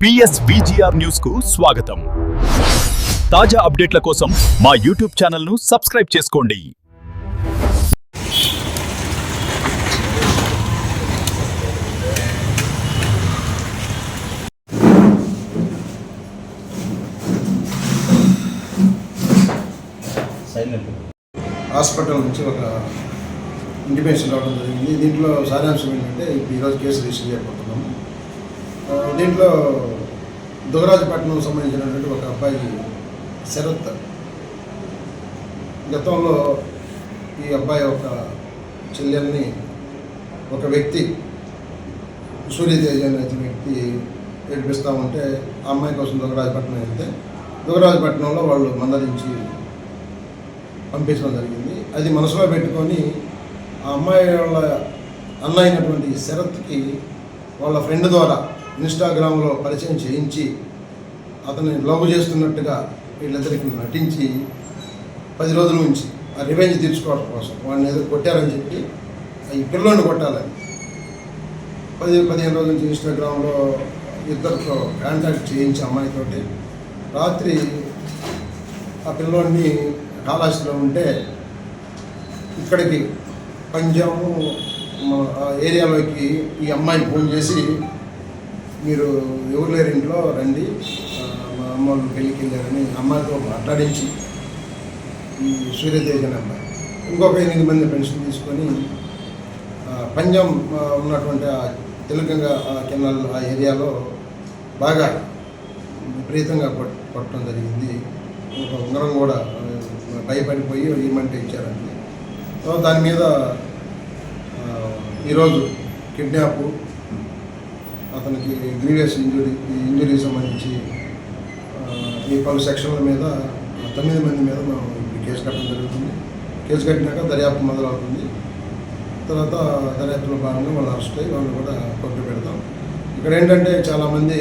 PSVGR news కు స్వాగతం. తాజా అప్డేట్ల కోసం మా యూట్యూబ్ ఛానల్ ను సబ్స్క్రైబ్ చేసుకోండి. హాస్పిటల్ నుంచి ఒక ఇంటిమేషన్ రావడం జరిగింది. దీంట్లో సారాంశం ఏంటంటే ఈరోజు కేసు రిజిస్టర్ చేయబోతున్నాము. దీంట్లో దుగరాజపట్నం సంబంధించినటువంటి ఒక అబ్బాయి శరత్, గతంలో ఈ అబ్బాయి ఒక చెల్లెల్ని ఒక వ్యక్తి సూర్యతేజ అనే వ్యక్తి ఏడిపిస్తూ ఉంటే ఆ అమ్మాయి కోసం దుగరాజపట్నం వెళ్తే దుగరాజపట్నంలో వాళ్ళు మందరించి పంపించడం జరిగింది. అది మనసులో పెట్టుకొని ఆ అమ్మాయి వాళ్ళ అన్న అయినటువంటి శరత్కి వాళ్ళ ఫ్రెండ్ ద్వారా ఇన్స్టాగ్రామ్లో పరిచయం చేయించి అతన్ని లవ్ చేస్తున్నట్టుగా వీళ్ళిద్దరికి నటించి 10 రోజుల నుంచి ఆ రివెంజ్ తీర్చుకోవడం కోసం వాడిని ఏదో కొట్టారని చెప్పి ఈ పిల్లోని కొట్టాలని 10-15 రోజుల నుంచి ఇన్స్టాగ్రామ్లో ఇద్దరితో కాంటాక్ట్ చేయించి అమ్మాయితోటి రాత్రి ఆ పిల్లోడిని కాళహస్తిలో ఉంటే ఇక్కడికి పంజాము ఏరియాలోకి ఈ అమ్మాయికి ఫోన్ చేసి మీరు ఎవరు లేరు ఇంట్లో రండి, మా అమ్మ వాళ్ళు పెళ్ళికి వెళ్ళారని అమ్మాయితో మాట్లాడించి ఈ సూర్యతేజ అనే అమ్మాయి ఇంకొక 8 మంది ఫ్రెండ్స్ని తీసుకొని పంజాం ఉన్నటువంటి ఆ తెలుగంగా కెనాల్ ఆ ఏరియాలో బాగా విపరీతంగా కొట్టడం జరిగింది. ఒక ఉంగరం కూడా భయపడిపోయి ఇవ్వమంటే ఇచ్చారండి. దాని మీద ఈరోజు కిడ్నాప్, అతనికి గ్రీవియస్ ఇంజురీ సంబంధించి ఈ పలు సెక్షన్ల మీద 9 మంది మీద మనం కేసు కట్టడం జరుగుతుంది. కేసు కట్టినాక దర్యాప్తు మొదలవుతుంది. తర్వాత దర్యాప్తులో భాగంగా వాళ్ళు అరెస్ట్ అయ్యి వాళ్ళు కూడా కొట్టు పెడతాం. ఇక్కడ ఏంటంటే చాలామంది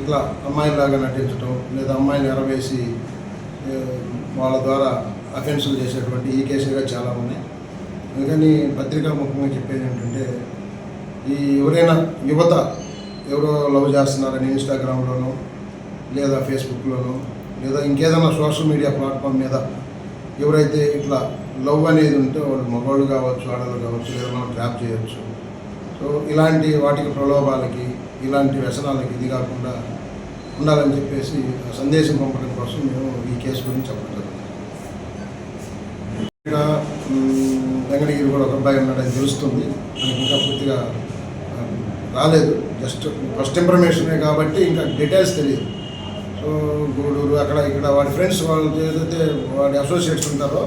ఇట్లా అమ్మాయిలాగా నటించడం లేదా అమ్మాయిని ఎరవేసి వాళ్ళ ద్వారా అఫెన్సులు చేసేటువంటి ఈ కేసులుగా చాలా ఉన్నాయి. అందుకని పత్రికా ముఖ్యంగా చెప్పేది ఏంటంటే ఈ ఎవరైనా యువత ఎవరో లవ్ చేస్తున్నారని ఇన్స్టాగ్రామ్లోనో లేదా ఫేస్బుక్లోనో లేదా ఇంకేదైనా సోషల్ మీడియా ప్లాట్ఫామ్ మీద ఎవరైతే ఇట్లా లవ్ అనేది ఉంటే వాళ్ళు మగవాళ్ళు కావచ్చు, ఆడవాళ్ళు కావచ్చు, లేదా మనం ట్రాప్ చేయవచ్చు. సో ఇలాంటి వాటికి ప్రలోభాలకి ఇలాంటి వ్యసనాలకి ఇది కాకుండా ఉండాలని చెప్పేసి సందేశం పంపడం కోసం మేము ఈ కేసు గురించి చెప్పడం జరుగుతుంది. ఇక్కడ వెంకటగిరి కూడా ఒక అబ్బాయి ఉన్నాడని తెలుస్తుంది. మనకి ఇంకా పూర్తిగా రాలేదు, జస్ట్ ఫస్ట్ ఇన్ఫర్మేషనే కాబట్టి ఇంకా డీటెయిల్స్ తెలియదు. సో గూడూరు అక్కడ ఇక్కడ వాడి ఫ్రెండ్స్ వాళ్ళు ఏదైతే వాడి అసోసియేట్స్ ఉంటారో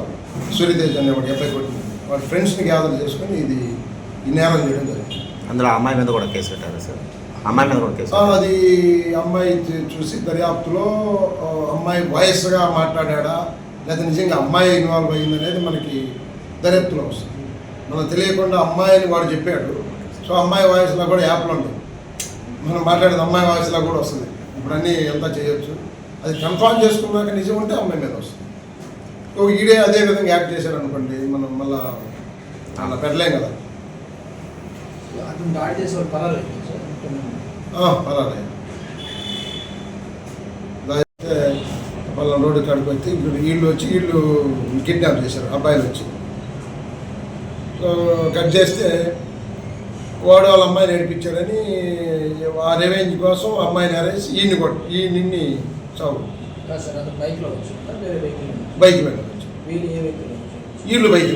సూర్యతేజ్ అనే వాడి అబ్బాయి కొట్టింది వాడి ఫ్రెండ్స్ని గ్యాదర్ చేసుకొని ఇది ఈ నేరం చేయడం జరిగింది. అందులో అమ్మాయి మీద కూడా కేసు పెట్టారు సార్. అమ్మాయి మీద కూడా కేసు అది అమ్మాయి చూసి దర్యాప్తులో అమ్మాయి వాయిస్గా మాట్లాడా లేదా నిజంగా అమ్మాయి ఇన్వాల్వ్ అయ్యింది అనేది మనకి దర్యాప్తులో వస్తుంది. మనకు తెలియకుండా అమ్మాయిని వాడు చెప్పాడు. సో అమ్మాయి వాయిస్లో కూడా యాప్లో ఉంటుంది, మనం మాట్లాడేది అమ్మాయి వాయిస్లో కూడా వస్తుంది. ఇప్పుడు అన్నీ ఎంత చేయొచ్చు, అది కన్ఫర్మ్ చేసుకున్నాక నిజం ఉంటే అమ్మాయి మీద వస్తుంది. ఈడే అదే విధంగా యాక్ట్ చేశారు అనుకోండి, మనం మళ్ళీ అలా పెట్టలేం కదా. పలానే అయితే వాళ్ళ రోడ్డు కాడికి వచ్చి వీళ్ళు కిడ్నాప్ చేశారు అబ్బాయిలు వచ్చి. సో కట్ చేస్తే వాడు వాళ్ళ అమ్మాయిని ఏడిపించాడని ఆ రెవెంజ్ కోసం అమ్మాయిని అరేసి ఈయన్ని చావు బైక్ మీద వచ్చి వీళ్ళు బైక్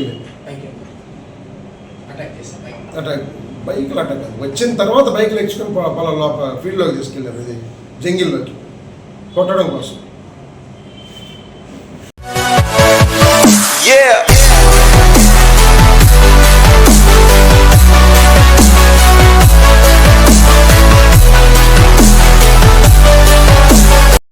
అటాక్ బైక్లు అటాక్ కాదు, వచ్చిన తర్వాత బైక్లు ఎక్కించుకొని పొలం లోపల ఫీల్డ్లోకి తీసుకెళ్ళారు, ఇది జంగిల్లోకి కొట్టడం కోసం.